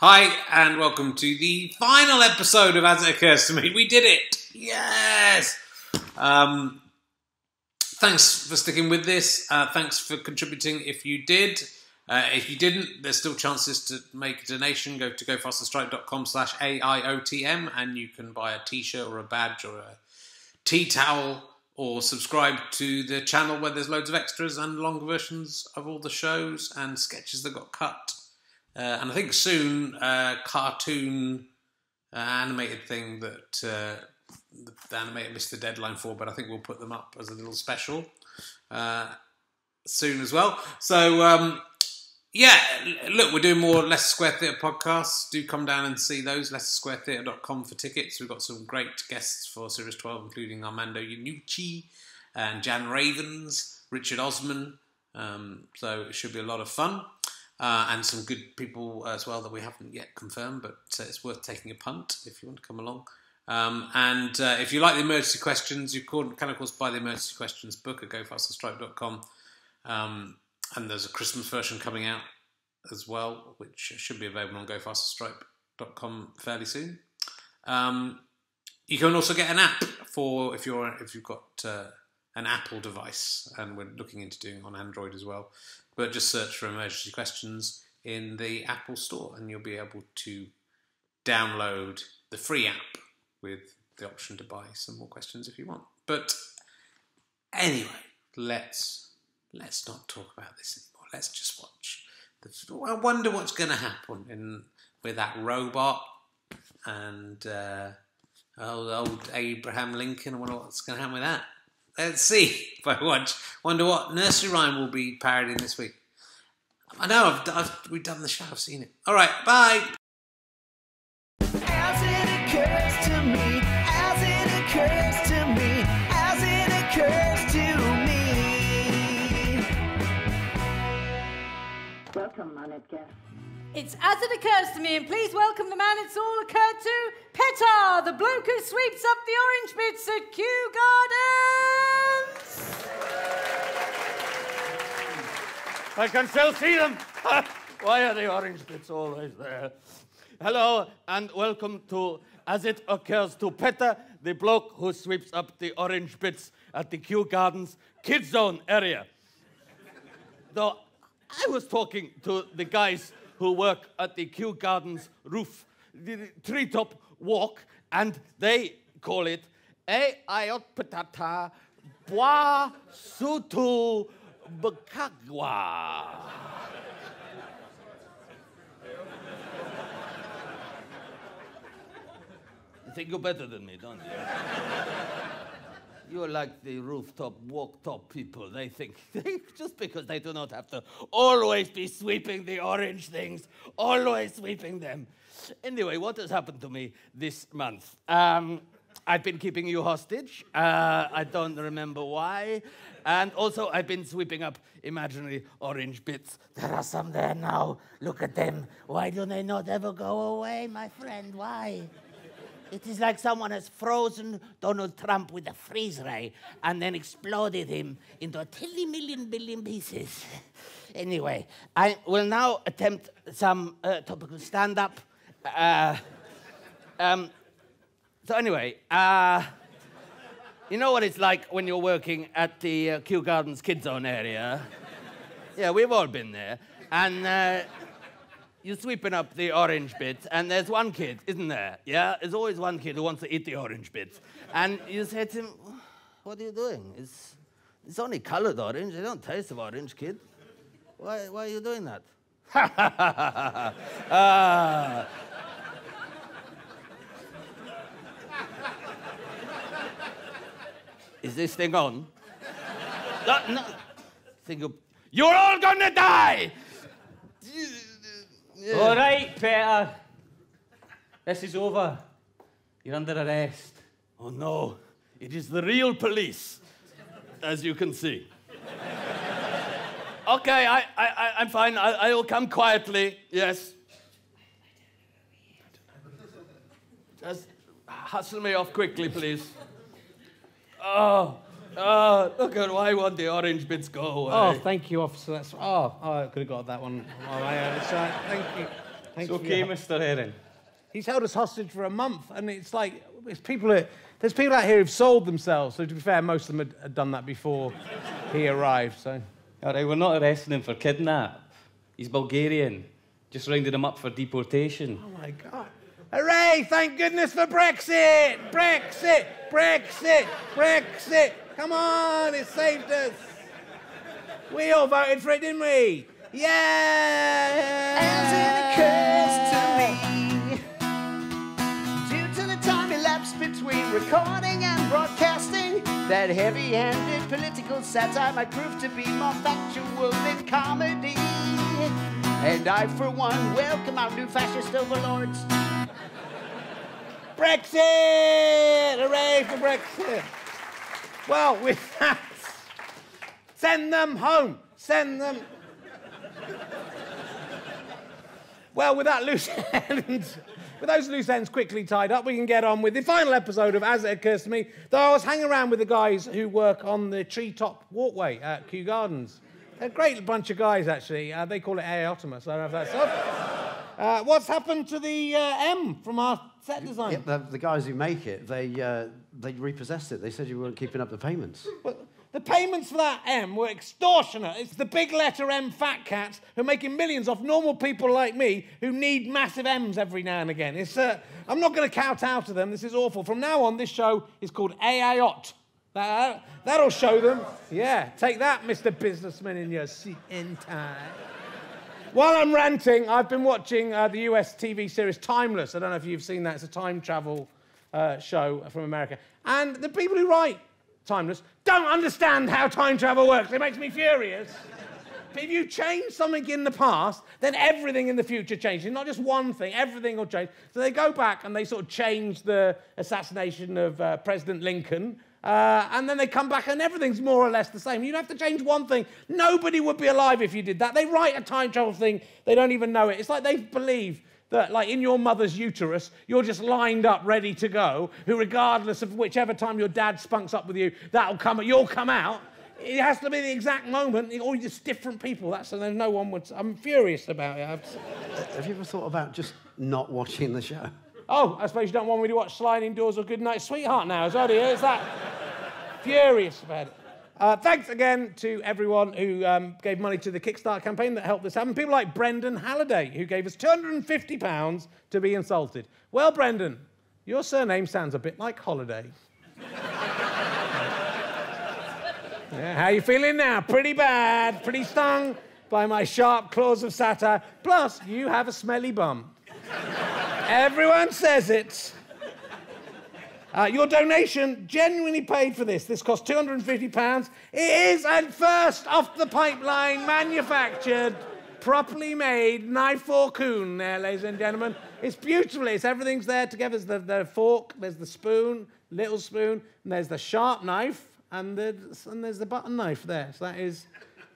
Hi, and welcome to the final episode of As It Occurs to Me. We did it! Yes! Thanks for sticking with this. Thanks for contributing if you did. If you didn't, there's still chances to make a donation. Go to gofasterstripe.com/AIOTM and you can buy a t-shirt or a badge or a tea towel or subscribe to the channel where there's loads of extras and longer versions of all the shows and sketches that got cut. And I think soon, cartoon animated thing that the animator missed the deadline for, but I think we'll put them up as a little special soon as well. So, yeah, look, we're doing more Leicester Square Theatre podcasts. Do come down and see those, leicestersquaretheatre.com for tickets. We've got some great guests for Series 12, including Armando Iannucci and Jan Ravens, Richard Osman. So it should be a lot of fun. And some good people as well that we haven't yet confirmed, but it's worth taking a punt if you want to come along. And if you like the emergency questions, you can, of course, buy the emergency questions book at gofasterstripe.com. And there's a Christmas version coming out as well, which should be available on gofasterstripe.com fairly soon. You can also get an app for if you've got an Apple device, and we're looking into doing it on Android as well. But just search for emergency questions in the Apple Store and you'll be able to download the free app with the option to buy some more questions if you want. But anyway, let's not talk about this anymore. Let's just watch. I wonder what's going to happen with that robot and old Abraham Lincoln. I wonder what's going to happen with that. Let's see if I watch. Wonder what Nursery Rhyme will be parodying this week. I know, we've done the show, I've seen it. All right, bye. As it occurs to me, as it occurs to me, as it occurs to me. Welcome, honored guest. It's As It Occurs to Me, and please welcome the man it's all occurred to, Petar, the bloke who sweeps up the orange bits at Kew Gardens! I can still see them! Why are the orange bits always there? Hello, and welcome to As It Occurs to Petar, the bloke who sweeps up the orange bits at the Kew Gardens Kids Zone area. Though I was talking to the guys who work at the Kew Gardens roof, the treetop walk, and they call it AIOTM Bois Sutu Bukagwa. You think you're better than me, don't you? You're like the rooftop, walk-top people. They think just because they do not have to always be sweeping the orange things, always sweeping them. Anyway, what has happened to me this month? I've been keeping you hostage. I don't remember why. And also, I've been sweeping up imaginary orange bits. There are some there now. Look at them. Why do they not ever go away, my friend? Why? It is like someone has frozen Donald Trump with a freeze ray and then exploded him into a tilly-million billion pieces. Anyway, I will now attempt some topical stand-up. So anyway, you know what it's like when you're working at the Kew Gardens Kids Zone area? Yeah, we've all been there. And you're sweeping up the orange bits, and there's one kid, isn't there? Yeah, there's always one kid who wants to eat the orange bits. And you say to him, what are you doing? It's only colored orange. They don't taste of orange, kid. Why are you doing that? Is this thing on? No. You're all gonna die! Yeah. All right, Peter. This is over. You're under arrest. Oh, no. It is the real police, as you can see. Okay, I'm fine. I'll come quietly. Yes. Just hustle me off quickly, please. Oh, look at why won't the orange bits go away? Oh, thank you, officer. I could have got that one. All right, thank you. It's okay, Mr. Herring. He's held us hostage for a month, and it's like, there's people out here who've sold themselves, so to be fair, most of them had done that before he arrived, so... All right, we're not arresting him for kidnap. He's Bulgarian. Just rounded him up for deportation. Oh, my God. Hooray! Thank goodness for Brexit! Brexit! Brexit! Brexit! Come on, it saved us. We all voted for it, didn't we? Yeah! As it occurs to me, due to the time elapsed between recording and broadcasting, that heavy-handed political satire might prove to be more factual than comedy. And I, for one, welcome our new fascist overlords. Brexit! Hooray for Brexit! Well, with that, send them home. Send them. Well, with that loose end, with those loose ends quickly tied up, we can get on with the final episode of As It Occurs to Me. Though I was hanging around with the guys who work on the treetop walkway at Kew Gardens. They're a great bunch of guys, actually. They call it AIOTM, so I don't know if that's up. What's happened to the M from our set design? Yeah, the guys who make it, they repossessed it. They said you weren't keeping up the payments. Well, the payments for that M were extortionate. It's the big letter M fat cats who are making millions off normal people like me who need massive M's every now and again. It's, I'm not going to kowtow to them. This is awful. From now on, this show is called AIOT. That'll show them. Yeah, take that, Mr. Businessman, in your suit and tie. While I'm ranting, I've been watching the US TV series Timeless. I don't know if you've seen that. It's a time travel show from America. And the people who write Timeless don't understand how time travel works. It makes me furious. But if you change something in the past, then everything in the future changes. Not just one thing, everything will change. So they go back and they sort of change the assassination of President Lincoln. And then they come back and everything's more or less the same. You'd have to change one thing. Nobody would be alive if you did that. They write a time travel thing, they don't even know it. It's like they believe that, like, in your mother's uterus, you're just lined up, ready to go, who, regardless of whichever time your dad spunks up with you, you'll come out. It has to be the exact moment, or just different people. That's so no one would... I'm furious about it. Have you ever thought about just not watching the show? Oh, I suppose you don't want me to watch Sliding Doors or Goodnight Sweetheart now, is that it? Is that... Furious about it. Thanks again to everyone who gave money to the Kickstarter campaign that helped this happen. People like Brendan Halliday, who gave us £250 to be insulted. Well, Brendan, your surname sounds a bit like Holiday. Yeah, how you feeling now? Pretty bad, pretty stung by my sharp claws of satire. Plus, you have a smelly bum. Everyone says it. Your donation genuinely paid for this. This cost £250. It is a first off the pipeline, manufactured, properly made kniforkoon there, ladies and gentlemen. It's beautiful. Everything's there together. There's the fork, there's the spoon, little spoon, and there's the sharp knife, and there's the button knife there. So that is...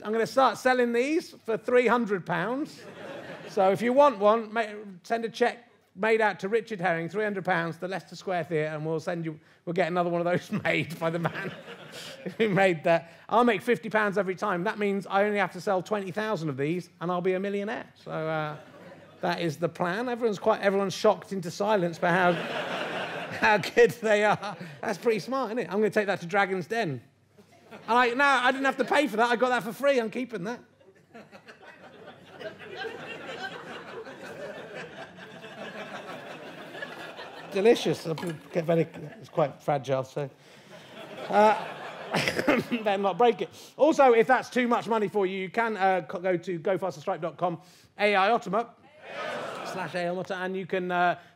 I'm going to start selling these for £300. So if you want one, send a cheque made out to Richard Herring, £300, the Leicester Square Theatre, and we'll get another one of those made by the man who made that. I'll make £50 every time. That means I only have to sell 20,000 of these, and I'll be a millionaire. So that is the plan. Everyone's shocked into silence by how good they are. That's pretty smart, isn't it? I'm going to take that to Dragon's Den. And I didn't have to pay for that. I got that for free. I'm keeping that. Delicious. It's quite fragile, so... better not break it. Also, if that's too much money for you, you can go to gofasterstripe.com, AIOTM, /AIOTM, and you can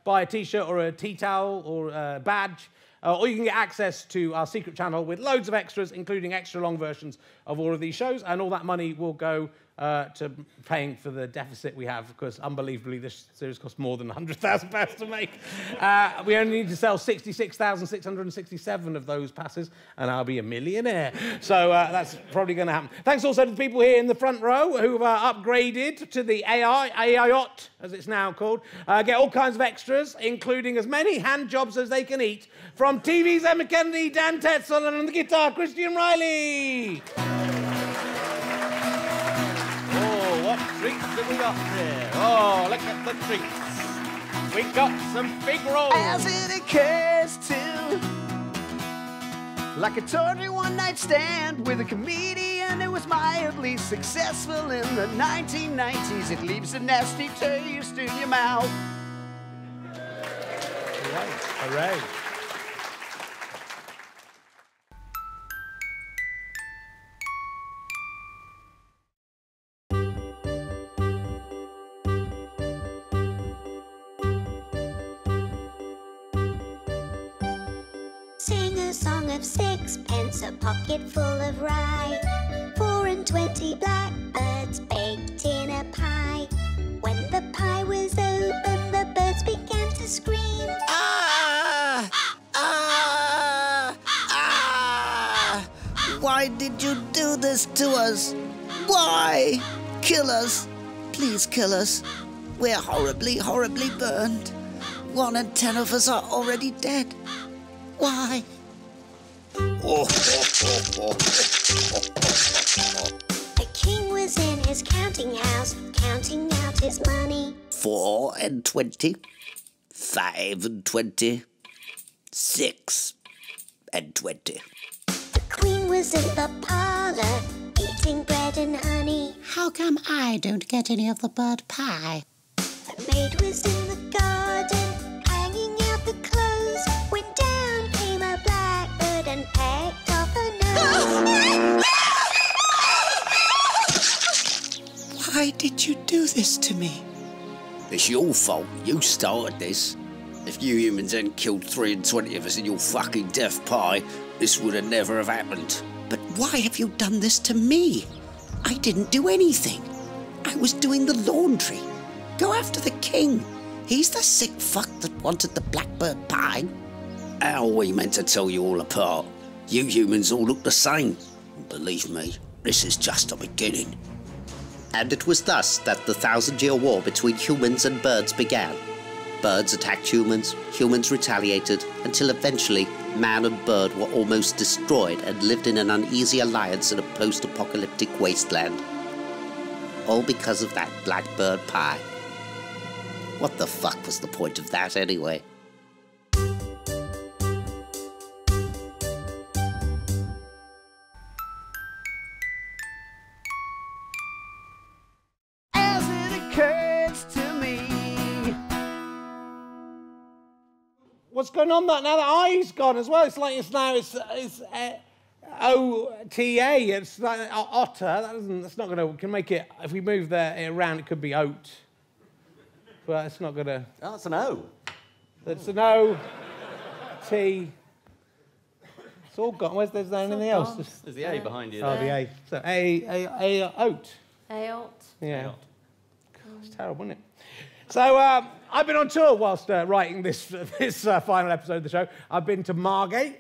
buy a T-shirt or a tea towel or a badge, or you can get access to our secret channel with loads of extras, including extra long versions of all of these shows, and all that money will go to paying for the deficit we have, because unbelievably this series cost more than £100,000 to make. We only need to sell 66,667 of those passes, and I'll be a millionaire. So that's probably going to happen. Thanks also to the people here in the front row who've upgraded to the AIOT, as it's now called. Get all kinds of extras, including as many hand jobs as they can eat, from TV's Emma Kennedy, Dan Tetsell, and on the guitar, Christian Riley. treats that we got there? Oh, look at the treats. We got some fig rolls. As it occurs to, like a tawdry one-night stand with a comedian who was mildly successful in the 1990s. It leaves a nasty taste in your mouth. Hooray. Sing a song of sixpence, a pocket full of rye, 4 and 20 blackbirds baked in a pie. When the pie was open, the birds began to scream. Ah! Ah! Ah! Why did you do this to us? Why? Kill us. Please kill us. We're horribly, horribly burned. 1 in 10 of us are already dead. Why? The king was in his counting house, counting out his money. 4 and 20, 5 and 20, 6 and 20. The queen was in the parlour, eating bread and honey. How come I don't get any of the bird pie? The maid was in the garden, hanging out the clothes, when down came a blackbird and pecked off her nose. Why did you do this to me? It's your fault. You started this. If you humans hadn't killed 3 and 20 of us in your fucking death pie, this would have never have happened. But why have you done this to me? I didn't do anything. I was doing the laundry. Go after the king. He's the sick fuck that wanted the blackbird pie. How are we meant to tell you all apart? You humans all look the same. Believe me, this is just a beginning. And it was thus that the 1,000-year war between humans and birds began. Birds attacked humans, humans retaliated, until eventually man and bird were almost destroyed and lived in an uneasy alliance in a post-apocalyptic wasteland. All because of that blackbird pie. What the fuck was the point of that anyway? As it occurs to me. What's going on now? The I's gone as well. It's like it's O-T-A. It's like otter. That's not going to... Can make it... If we move there around, it could be oat. But it's not going to... Oh, it's an O. It's an O, T... It's all gone. Where's there anything else? There's the A behind you Oh, there. the A. So A, oat. Aot. Yeah. God, it's terrible, isn't it? So I've been on tour whilst writing this final episode of the show. I've been to Margate.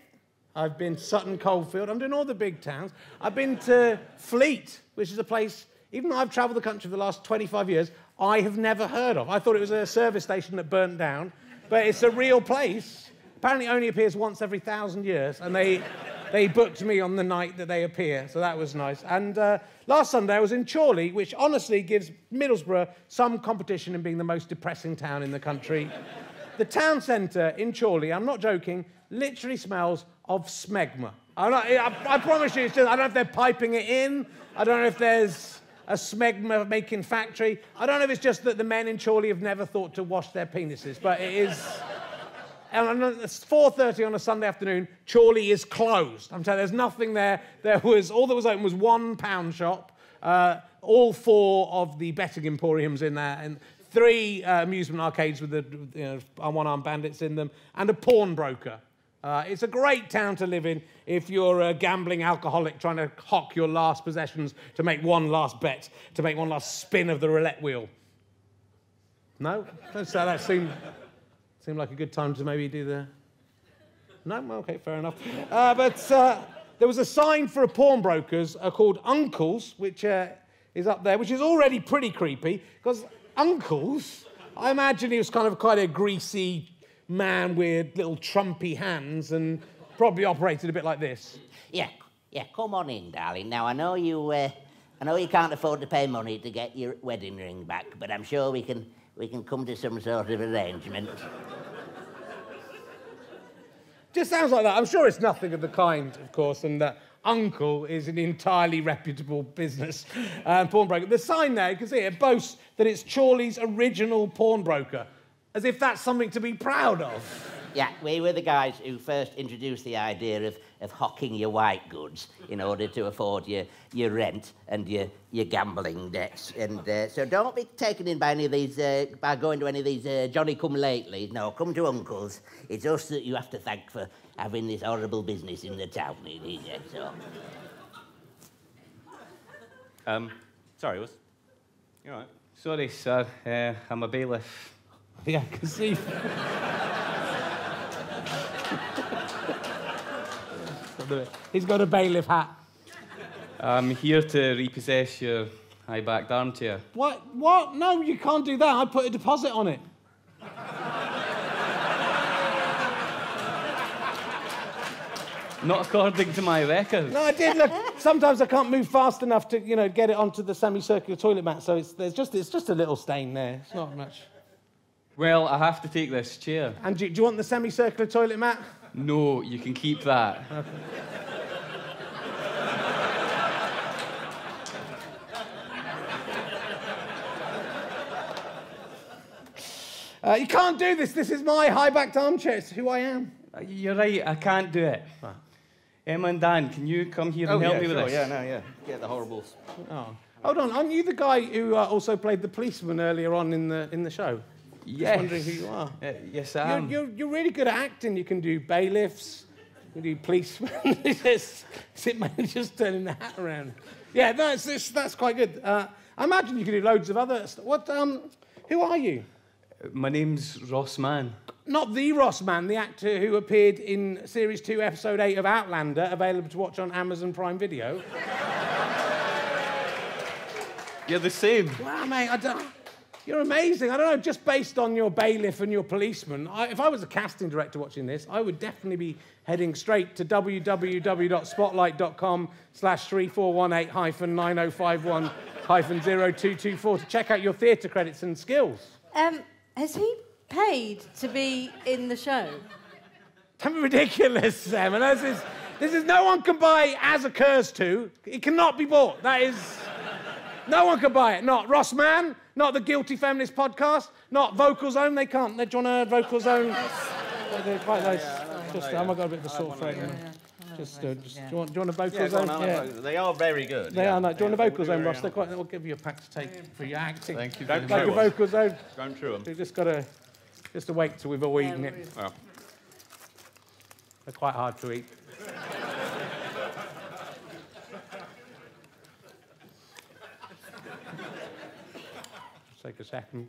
I've been to Sutton Coldfield. I'm doing all the big towns. I've been to Fleet, which is a place, even though I've travelled the country for the last 25 years, I have never heard of. I thought it was a service station that burnt down, but it's a real place. Apparently it only appears once every 1,000 years, and they booked me on the night that they appear, so that was nice. And last Sunday I was in Chorley, which honestly gives Middlesbrough some competition in being the most depressing town in the country. The town centre in Chorley, I'm not joking, literally smells of smegma. I promise you, I don't know if they're piping it in, I don't know if there's a smegma-making factory, I don't know if it's just that the men in Chorley have never thought to wash their penises, but it is... And it's 4:30 on a Sunday afternoon. Chorley is closed. I'm telling you, there's nothing there. All that was open was one pound shop, all 4 of the betting emporiums in there, and 3 amusement arcades with the one-armed bandits in them, and a pawnbroker. It's a great town to live in if you're a gambling alcoholic trying to hock your last possessions to make one last bet, to make one last spin of the roulette wheel. No? So that seemed like a good time to maybe do the... No? OK, fair enough. But there was a sign for a pawnbrokers called Uncle's, which is up there, which is already pretty creepy, because Uncle's, I imagine he was kind of quite a greasy man with little trumpy hands and probably operated a bit like this. Yeah, come on in, darling. Now, I know you I know you can't afford to pay money to get your wedding ring back, but I'm sure we can come to some sort of arrangement. Just sounds like that. I'm sure it's nothing of the kind, of course, and that Uncle is an entirely reputable business pawnbroker. The sign there, you can see it boasts that it's Chorley's original pawnbroker, as if that's something to be proud of. Yeah, we were the guys who first introduced the idea of hocking your white goods in order to afford your rent and your gambling debts. And so don't be taken in by any of these, by going to any of these Johnny-come-latelys. No, come to Uncle's. It's us that you have to thank for having this horrible business in the town. So. Sorry, was you all right? Sorry, sir. I'm a bailiff. Yeah, I can see. He's got a bailiff hat. I'm here to repossess your high-backed armchair. What? What? No, you can't do that. I put a deposit on it. Not according to my records. No, I did. Look, sometimes I can't move fast enough to, get it onto the semicircular toilet mat, so it's just a little stain there. It's not much. Well, I have to take this chair. And do you want the semicircular toilet mat? No, you can keep that. Okay. You can't do this. This is my high-backed armchair. It's who I am. You're right, I can't do it. Emma and Dan, can you come here and help me with this? Get the horribles. Oh. Hold on, aren't you the guy who also played the policeman earlier on in the show? Yes. Just wondering who you are. Yes, I am. You're really good at acting. You can do bailiffs, you can do policemen. It's just turning the hat around. Yeah, that's quite good. I imagine you can do loads of other stuff. Who are you? My name's Ross Mann. Not the Ross Mann, the actor who appeared in Series 2, Episode 8 of Outlander, available to watch on Amazon Prime Video. You're the same. Wow, mate, you're amazing. I don't know, just based on your bailiff and your policeman, if I was a casting director watching this, I would definitely be heading straight to www.spotlight.com/3418-9051-0224 to check out your theatre credits and skills. Has he paid to be in the show? Don't be ridiculous, Sam. And this is no one can buy As Occurs To. It cannot be bought. That is... No one can buy it. Not Ross Mann, not the Guilty Feminist podcast, not Vocal Zone. They can't. Do you want a Vocal Zone? They're quite nice. I've got a bit of a sore throat. Do you want a Vocal Zone? Yeah. They are very good. They are. No. Do you want a Vocal Zone, Ross? They'll give you a pack to take for your acting. Thank you. Like a Vocal Zone. Don't chew them. You've just got to wait till we've all eaten it. Oh. They're quite hard to eat. Take a second.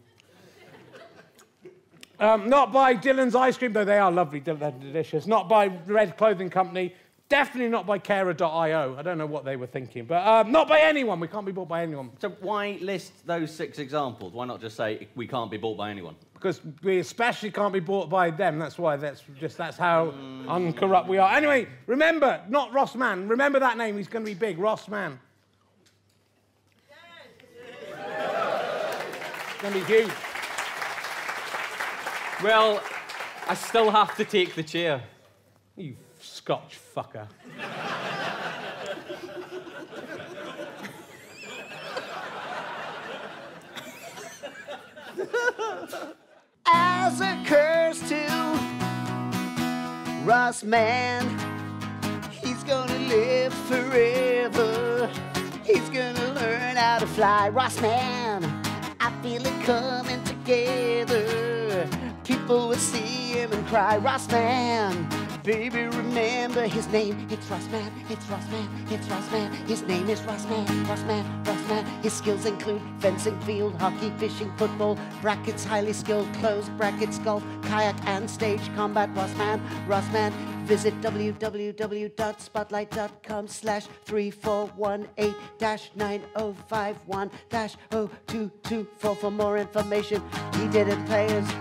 Not by Dylan's Ice Cream, though they are lovely, they're delicious. Not by Red Clothing Company. Definitely not by Carer.io. I don't know what they were thinking. But not by anyone. We can't be bought by anyone. So why list those 6 examples? Why not just say we can't be bought by anyone? Because we especially can't be bought by them. That's why. That's how uncorrupt we are. Anyway, remember, not Ross Mann. Remember that name. He's going to be big. Ross Mann. It's going to be huge. Well, I still have to take the chair. You Scotch fucker. As occurs to Ross Mann, he's gonna live forever. He's gonna learn how to fly. Ross Mann, I feel it coming together. People will see him and cry. Ross Mann, baby, remember his name. It's Ross Mann, it's Ross Mann, it's Ross Mann. His name is Ross Mann, Ross Mann, Ross Mann. His skills include fencing, field hockey, fishing, football, brackets, highly skilled, closed brackets, golf, kayak, and stage combat. Ross Mann, Ross Mann. Visit www.spotlight.com/341-9051-0224 for more information. He didn't pay us.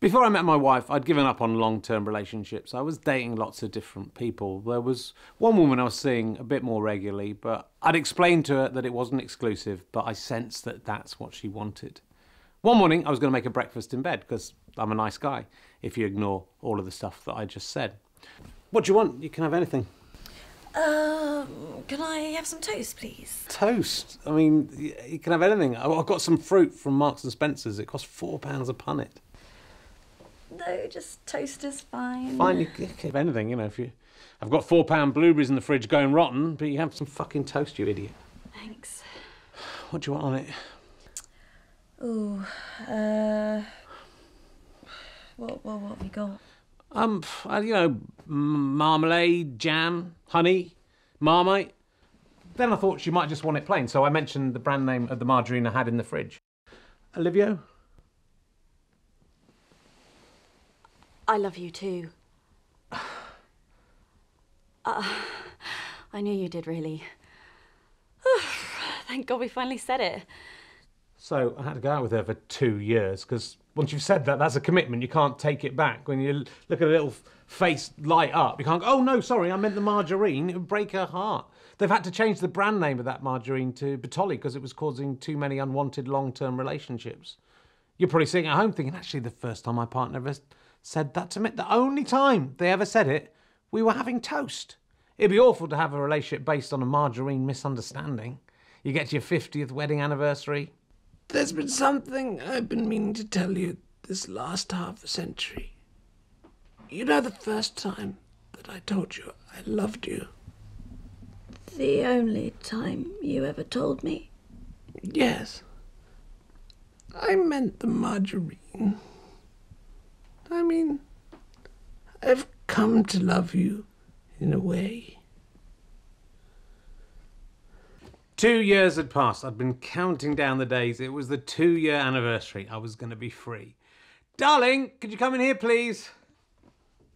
Before I met my wife, I'd given up on long-term relationships. I was dating lots of different people. There was one woman I was seeing a bit more regularly, but I'd explained to her that it wasn't exclusive, but I sensed that that's what she wanted. One morning, I was going to make her breakfast in bed, because I'm a nice guy, if you ignore all of the stuff that I just said. What do you want? You can have anything. Can I have some toast, please? Toast? I mean, you can have anything. I've got some fruit from Marks and Spencer's. It costs £4 a punnet. No, just toast is fine. Fine, you can have anything, you know. I've got £4 blueberries in the fridge going rotten, but you have some fucking toast, you idiot. Thanks. What do you want on it? Ooh, what have you got? You know, marmalade, jam, honey, Marmite. Then I thought she might just want it plain, so I mentioned the brand name of the margarine I had in the fridge. Olivia? I love you too. I knew you did, really. Thank God we finally said it. So I had to go out with her for 2 years, because once you've said that, that's a commitment. You can't take it back. When you look at a little face light up, you can't go, oh no, sorry, I meant the margarine. It would break her heart. They've had to change the brand name of that margarine to Betwixt because it was causing too many unwanted long-term relationships. You're probably sitting at home thinking, actually, the first time my partner ever said that to me, the only time they ever said it, we were having toast. It'd be awful to have a relationship based on a margarine misunderstanding. You get to your 50th wedding anniversary. There's been something I've been meaning to tell you this last half a century. You know the first time that I told you I loved you? The only time you ever told me? Yes. I meant the margarine. I mean, I've come to love you in a way. 2 years had passed. I'd been counting down the days. It was the 2-year anniversary. I was going to be free. Darling, could you come in here, please?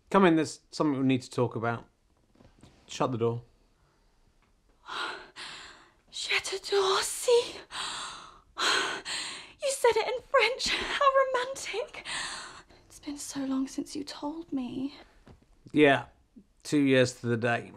Come in, there's something we need to talk about. Shut the door. Shut the door, see? You said it in French. How romantic. It's been so long since you told me. Yeah, 2 years to the day.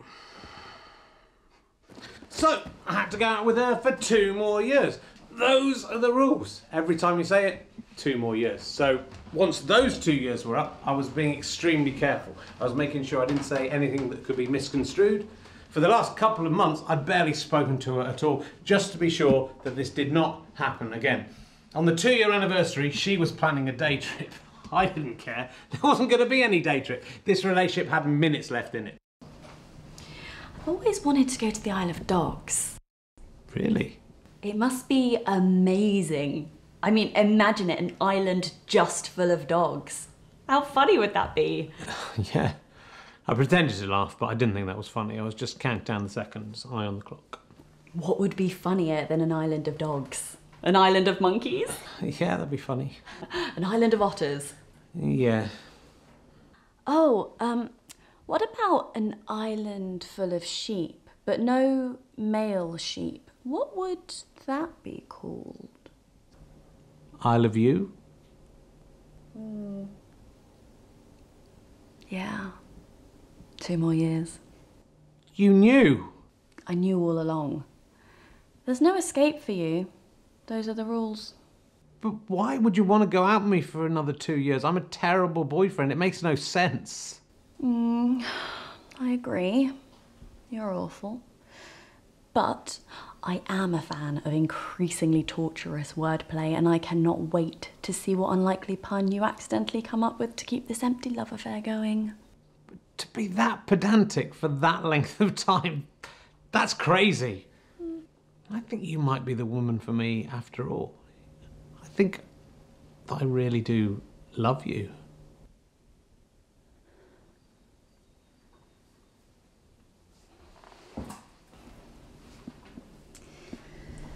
So, I had to go out with her for 2 more years. Those are the rules. Every time you say it, 2 more years. So, once those 2 years were up, I was being extremely careful. I was making sure I didn't say anything that could be misconstrued. For the last couple of months, I'd barely spoken to her at all, just to be sure that this did not happen again. On the 2-year anniversary, she was planning a day trip. I didn't care. There wasn't going to be any day trip. This relationship had minutes left in it. I've always wanted to go to the Isle of Dogs. Really? It must be amazing. I mean, imagine it, an island just full of dogs. How funny would that be? Yeah. I pretended to laugh, but I didn't think that was funny. I was just counting down the seconds, eye on the clock. What would be funnier than an island of dogs? An island of monkeys? Yeah, that'd be funny. An island of otters? Yeah. Oh, what about an island full of sheep, but no male sheep? What would that be called? Isle of You? Yeah. 2 more years. You knew? I knew all along. There's no escape for you. Those are the rules. But why would you want to go out with me for another 2 years? I'm a terrible boyfriend. It makes no sense. I agree. You're awful. But I am a fan of increasingly torturous wordplay, and I cannot wait to see what unlikely pun you accidentally come up with to keep this empty love affair going. To be that pedantic for that length of time, that's crazy. I think you might be the woman for me after all. I think that I really do love you.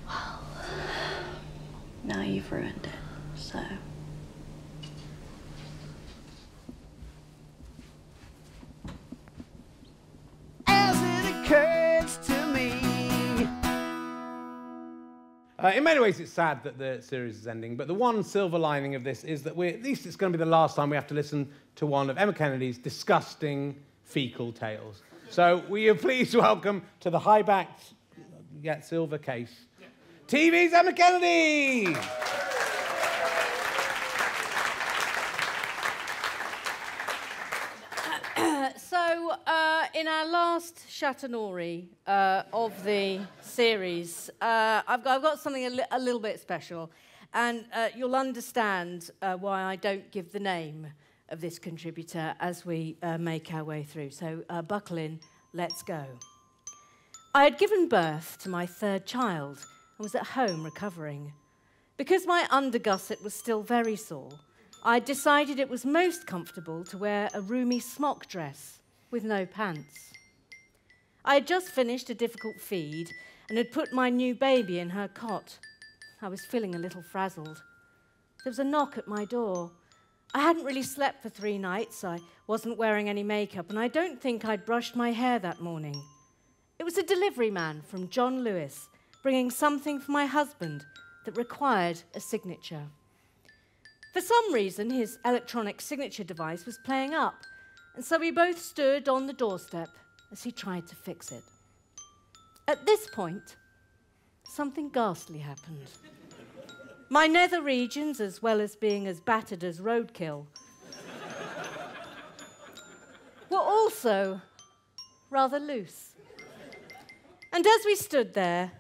Well, now you've ruined it, so... As it occurs to me, In many ways, it's sad that the series is ending, but the one silver lining of this is that at least it's going to be the last time we have to listen to one of Emma Kennedy's disgusting fecal tales. So will you please welcome to the high-backed, yet silver case, TV's Emma Kennedy! So, in our last Chatanori of the series, I've got something a little bit special, and you'll understand why I don't give the name of this contributor as we make our way through. So, buckle in, let's go. I had given birth to my third child and was at home recovering. Because my undergusset was still very sore, I decided it was most comfortable to wear a roomy smock dress with no pants. I had just finished a difficult feed and had put my new baby in her cot. I was feeling a little frazzled. There was a knock at my door. I hadn't really slept for 3 nights, I wasn't wearing any makeup, and I don't think I'd brushed my hair that morning. It was a delivery man from John Lewis, bringing something for my husband that required a signature. For some reason, his electronic signature device was playing up, and so we both stood on the doorstep as he tried to fix it. At this point, something ghastly happened. My nether regions, as well as being as battered as roadkill, were also rather loose. And as we stood there,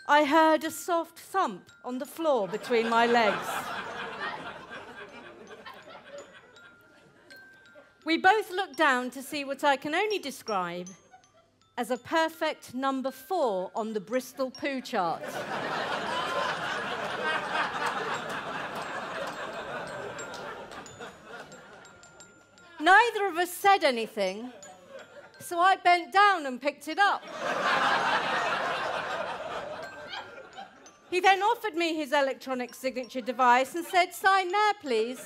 I heard a soft thump on the floor between my legs. We both looked down to see what I can only describe as a perfect number 4 on the Bristol poo chart. Neither of us said anything, so I bent down and picked it up. He then offered me his electronic signature device and said, "Sign there, please."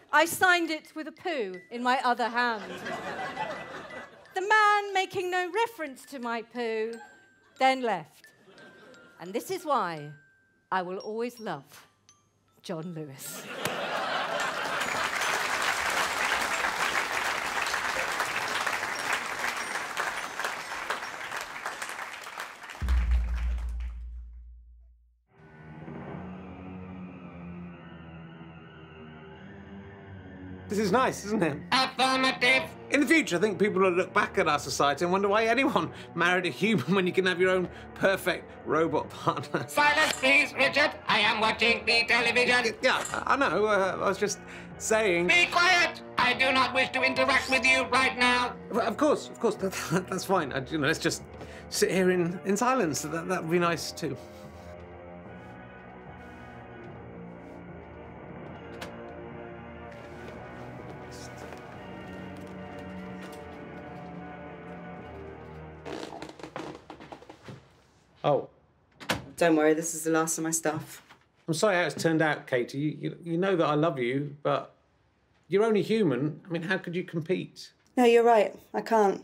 I signed it with a poo in my other hand. The man, making no reference to my poo, then left. And this is why I will always love John Lewis. This is nice, isn't it? Affirmative. In the future, I think people will look back at our society and wonder why anyone married a human when you can have your own perfect robot partner. Silence, please, Richard. I am watching the television. Yeah, I know. I was just saying... Be quiet. I do not wish to interact with you right now. Well, of course, that's fine. Let's just sit here in silence. That would be nice, too. Oh. Don't worry, this is the last of my stuff. I'm sorry how it's turned out, Katie. You know that I love you, but you're only human. I mean, how could you compete? No, you're right. I can't.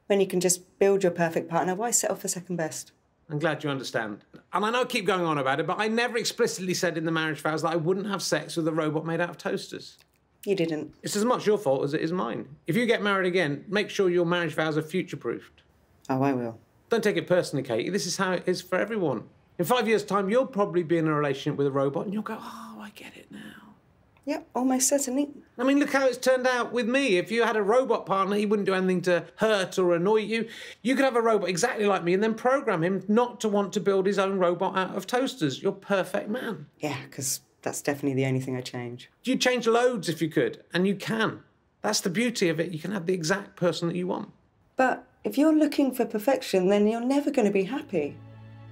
When you can just build your perfect partner, why settle for second best? I'm glad you understand. And I know I keep going on about it, but I never explicitly said in the marriage vows that I wouldn't have sex with a robot made out of toasters. You didn't. It's as much your fault as it is mine. If you get married again, make sure your marriage vows are future-proofed. Oh, I will. Don't take it personally, Katie. This is how it is for everyone. In 5 years' time, you'll probably be in a relationship with a robot and you'll go, oh, I get it now. Yep, almost certainly. I mean, look how it's turned out with me. If you had a robot partner, he wouldn't do anything to hurt or annoy you. You could have a robot exactly like me and then program him not to want to build his own robot out of toasters. You're perfect man. Yeah, because that's definitely the only thing I change. You'd change loads if you could, and you can. That's the beauty of it. You can have the exact person that you want. But if you're looking for perfection, then you're never going to be happy.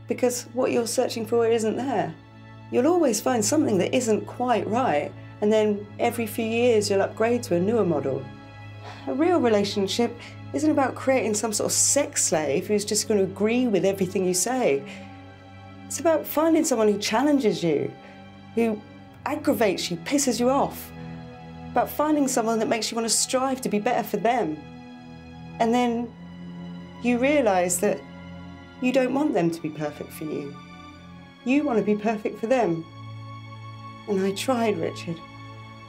Because what you're searching for isn't there. You'll always find something that isn't quite right, and then every few years you'll upgrade to a newer model. A real relationship isn't about creating some sort of sex slave who's just going to agree with everything you say. It's about finding someone who challenges you, who aggravates you, pisses you off. about finding someone that makes you want to strive to be better for them. And then you realise that you don't want them to be perfect for you. You want to be perfect for them. And I tried, Richard.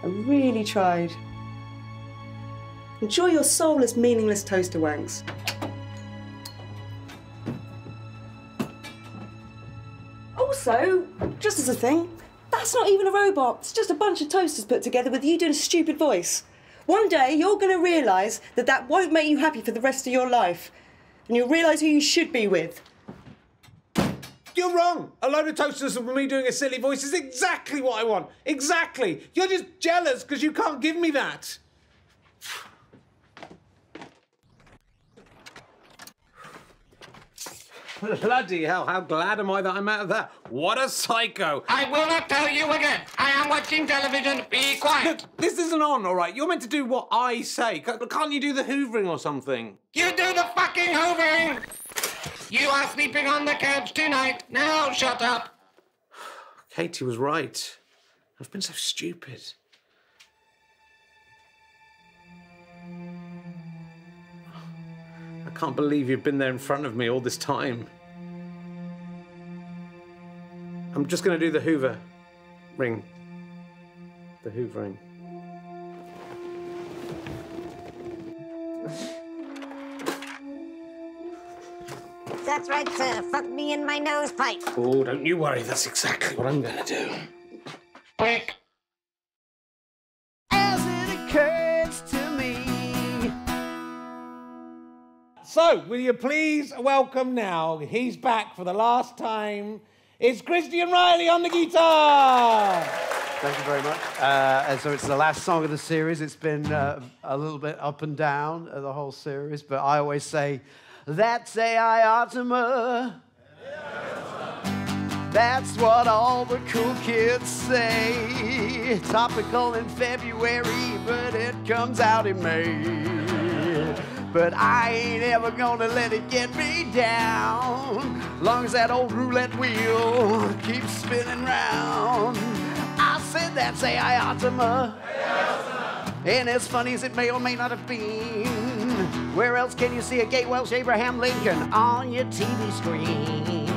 I really tried. Enjoy your soulless, meaningless toaster wanks. Also, just as a thing, that's not even a robot. It's just a bunch of toasters put together with you doing a stupid voice. One day, you're going to realise that that won't make you happy for the rest of your life. And you'll realise who you should be with. You're wrong. A load of toasters with me doing a silly voice is exactly what I want. Exactly. You're just jealous because you can't give me that. Bloody hell, how glad am I that I'm out of that? What a psycho. I will not tell you again. I am watching television. Be quiet. Look, this isn't on, all right? You're meant to do what I say. Can't you do the hoovering or something? You do the fucking hoovering. You are sleeping on the couch tonight. Now shut up. Katie was right. I've been so stupid. I can't believe you've been there in front of me all this time. I'm just going to do the hoover ring. The hoovering. That's right, sir. Fuck me in my nose pipe. Oh, don't you worry. That's exactly what I'm going to do. Quick. As it occurs to me. So, will you please welcome now, he's back for the last time, it's Christian Riley on the guitar! Thank you very much. And so it's the last song of the series. It's been a little bit up and down, the whole series, but I always say, that's AIOTM. That's what all the cool kids say. Topical in February, but it comes out in May. But I ain't ever gonna let it get me down. Long as that old roulette wheel keeps spinning round. I said that's AIOTM. And as funny as it may or may not have been, where else can you see a gay Welsh Abraham Lincoln on your TV screen?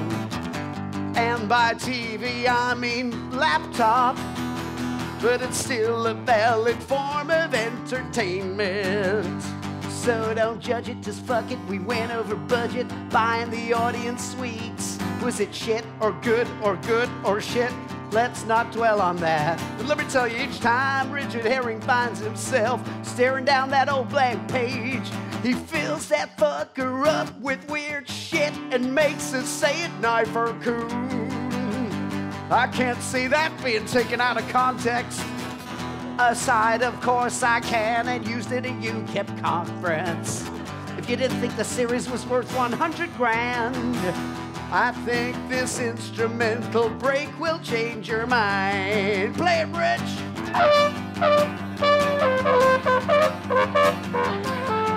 And by TV I mean laptop, but it's still a valid form of entertainment. So don't judge it, just fuck it. We went over budget buying the audience suites. Was it shit or good or shit? Let's not dwell on that. But let me tell you, each time Richard Herring finds himself staring down that old blank page, he fills that fucker up with weird shit and makes us say it kniforkoon. I can't see that being taken out of context. Aside, of course, I can and used it at UKIP conference. If you didn't think the series was worth 100 grand, I think this instrumental break will change your mind. Play it, Rich.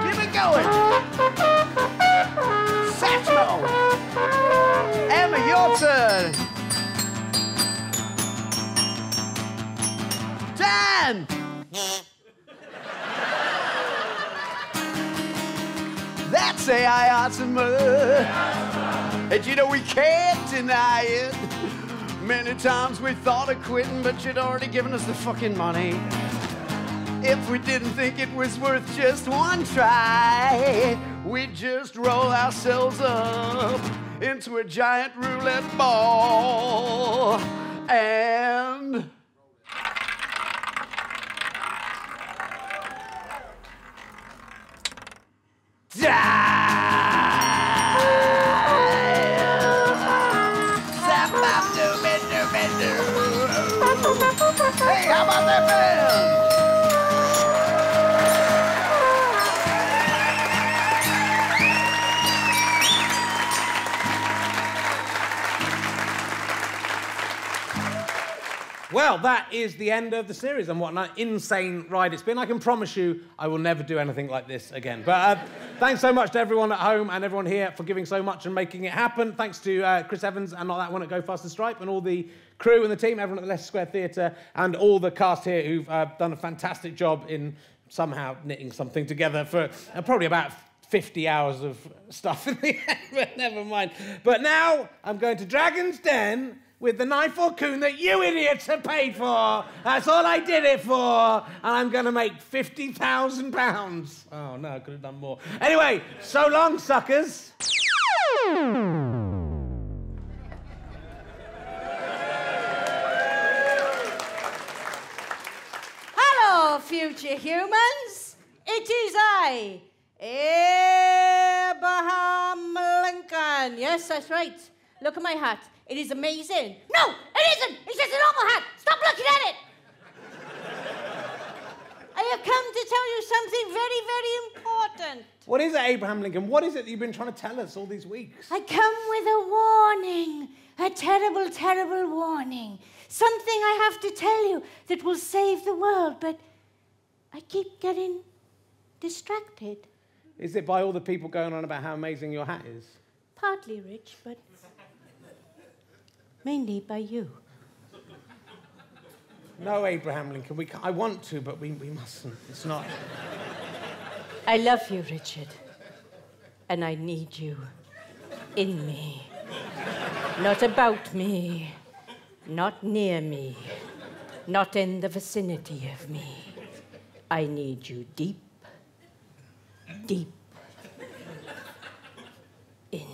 Keep it going. Satchmo. Emma, your turn. Dan. That's AIOTM. And you know we can't deny it. Many times we thought of quitting, but you'd already given us the fucking money. If we didn't think it was worth just one try, we'd just roll ourselves up into a giant roulette ball and Hey, how about that band? Well, that is the end of the series, and what an insane ride it's been. I can promise you I will never do anything like this again. But thanks so much to everyone at home and everyone here for giving so much and making it happen. Thanks to Chris Evans and Not That One at Go Faster Stripe and all the crew and the team, everyone at the Leicester Square Theatre, and all the cast here who've done a fantastic job in somehow knitting something together for probably about 50 hours of stuff in the end, but never mind. But now I'm going to Dragon's Den with the kniforkoon that you idiots have paid for. That's all I did it for. And I'm going to make £50,000. Oh, no, I could have done more. Anyway, so long, suckers. Hello, future humans. It is I, Abraham Lincoln. Yes, that's right. Look at my hat. It is amazing. No, it isn't. It's just a normal hat. Stop looking at it. I have come to tell you something very, very important. What is it, Abraham Lincoln? What is it that you've been trying to tell us all these weeks? I come with a warning. A terrible, terrible warning. Something I have to tell you that will save the world, but I keep getting distracted. Is it by all the people going on about how amazing your hat is? Partly, Rich, but mainly by you. No, Abraham Lincoln, we can't. I want to, but we mustn't. It's not... I love you, Richard. And I need you in me. Not about me. Not near me. Not in the vicinity of me. I need you deep, deep in me.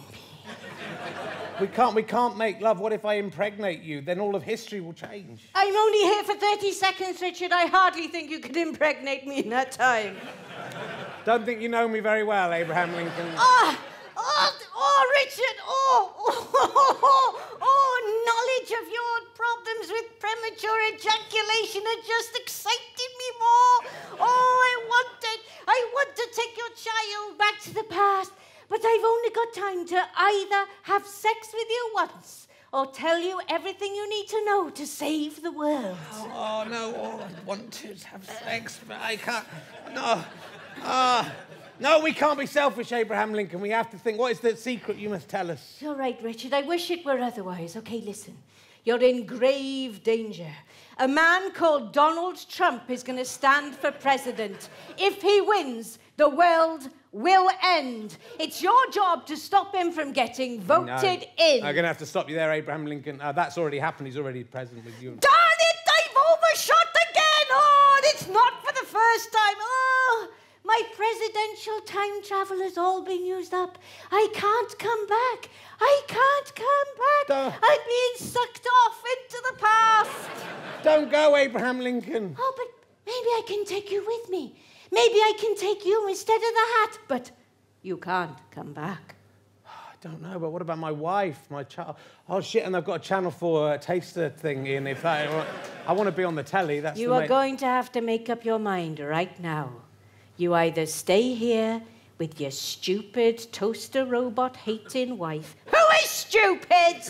We can't make love. What if I impregnate you? Then all of history will change. I'm only here for 30 seconds, Richard. I hardly think you could impregnate me in that time. Don't think you know me very well, Abraham Lincoln. Richard, knowledge of your problems with premature ejaculation had just excited me more. I want to take your child back to the past, but I've only got time to either have sex with you once or tell you everything you need to know to save the world. Oh, no, I want to have sex, but I can't. No. No, we can't be selfish, Abraham Lincoln. We have to think, what is the secret you must tell us? You're right, Richard. I wish it were otherwise. Okay, listen. You're in grave danger. A man called Donald Trump is going to stand for president. If he wins, the world will end. It's your job to stop him from getting voted in. I'm going to have to stop you there, Abraham Lincoln. That's already happened. He's already president with you. Darn it! I've overshot again! Oh, it's not for the first time. Oh, my presidential time travel has all been used up. I can't come back. I can't come back. I'm being sucked off into the past. Don't go, Abraham Lincoln. Oh, but maybe I can take you with me. Maybe I can take you instead of the hat. But you can't come back. I don't know, but what about my wife, my child? Oh, shit, and I've got a Channel 4 taster thing in. If I want to be on the telly, that's You are going to have to make up your mind right now. You either stay here with your stupid toaster robot hating wife, who is stupid,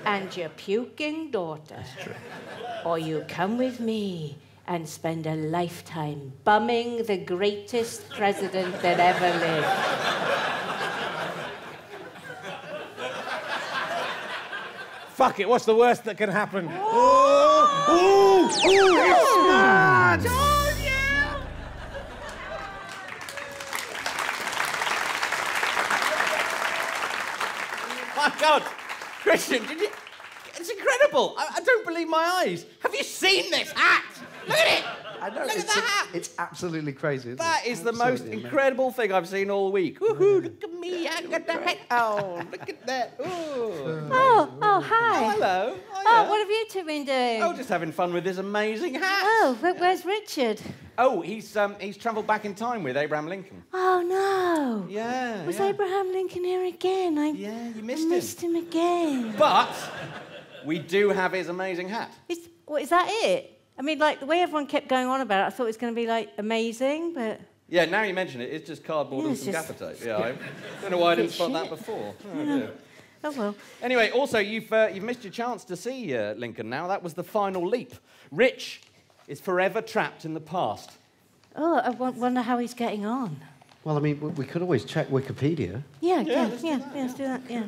and your puking daughter. That's true. Or you come with me and spend a lifetime bumming the greatest president that ever lived. Fuck it, what's the worst that can happen? Oh! Ooh, it's smart! My God, Christian, it's incredible. I don't believe my eyes. Have you seen this hat? Look at it. I know. Look at the hat. It's absolutely crazy. That is the most incredible thing I've seen all week. Woohoo, look at me, I got the hat on. Look at that. Ooh. Oh, hi. Oh, hello. What have you two been doing? Oh, just having fun with this amazing hat. Oh, but where's Richard? Oh, he's travelled back in time with Abraham Lincoln. Oh, no. Yeah. Was Abraham Lincoln here again? Yeah, you missed him again. But we do have his amazing hat. Is that it? I mean, like, the way everyone kept going on about it, I thought it was going to be, like, amazing, but... Yeah, now you mention it, it's just cardboard and some gaffer tape. Yeah, I don't know why I didn't spot that before. Oh, dear. Oh, well. Anyway, also, you've missed your chance to see Lincoln now. That was the final leap. Rich is forever trapped in the past. Oh, I wonder how he's getting on. Well, I mean, we could always check Wikipedia. Yeah, let's do that, yeah.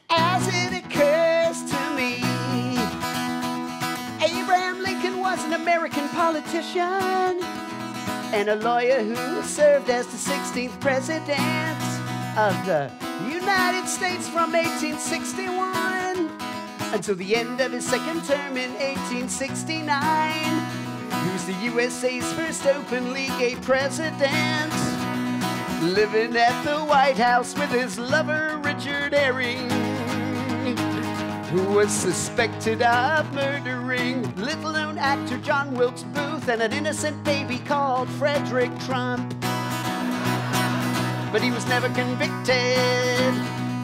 As it occurs to me, was an American politician and a lawyer who served as the 16th president of the United States from 1861 until the end of his second term in 1869. He was the USA's first openly gay president, living at the White House with his lover Richard Herring, who was suspected of murdering little-known actor John Wilkes Booth and an innocent baby called Frederick Trump. But he was never convicted.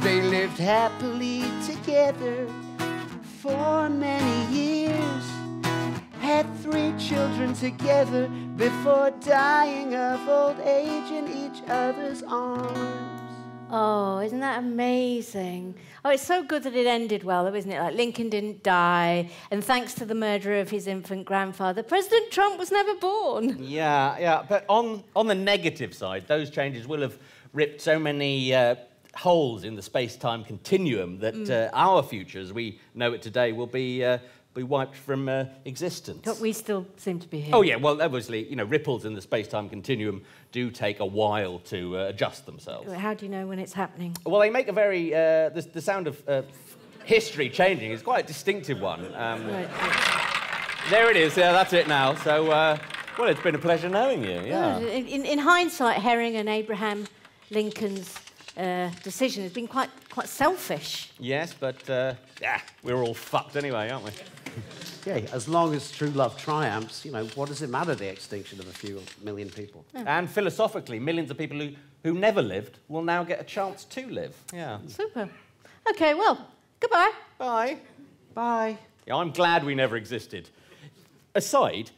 They lived happily together for many years, had 3 children together before dying of old age in each other's arms. Oh, isn't that amazing? Oh, it's so good that it ended well, though, isn't it? Like, Lincoln didn't die, and thanks to the murder of his infant grandfather, President Trump was never born. Yeah, but on the negative side, those changes will have ripped so many holes in the space-time continuum that our future, as we know it today, will be wiped from existence. But we still seem to be here. Oh, yeah, well, obviously, you know, ripples in the space-time continuum do take a while to adjust themselves. How do you know when it's happening? Well, they make a very... the sound of history changing is quite a distinctive one. Right. There it is. Yeah, that's it now. So, well, it's been a pleasure knowing you, yeah. In hindsight, Herring and Abraham Lincoln's decision has been quite selfish. Yes, but, yeah, we're all fucked anyway, aren't we? Yeah, as long as true love triumphs, you know, what does it matter, the extinction of a few million people? And philosophically, millions of people who never lived will now get a chance to live. Yeah. Super. OK, well, goodbye. Bye. Bye. Yeah, I'm glad we never existed. Aside,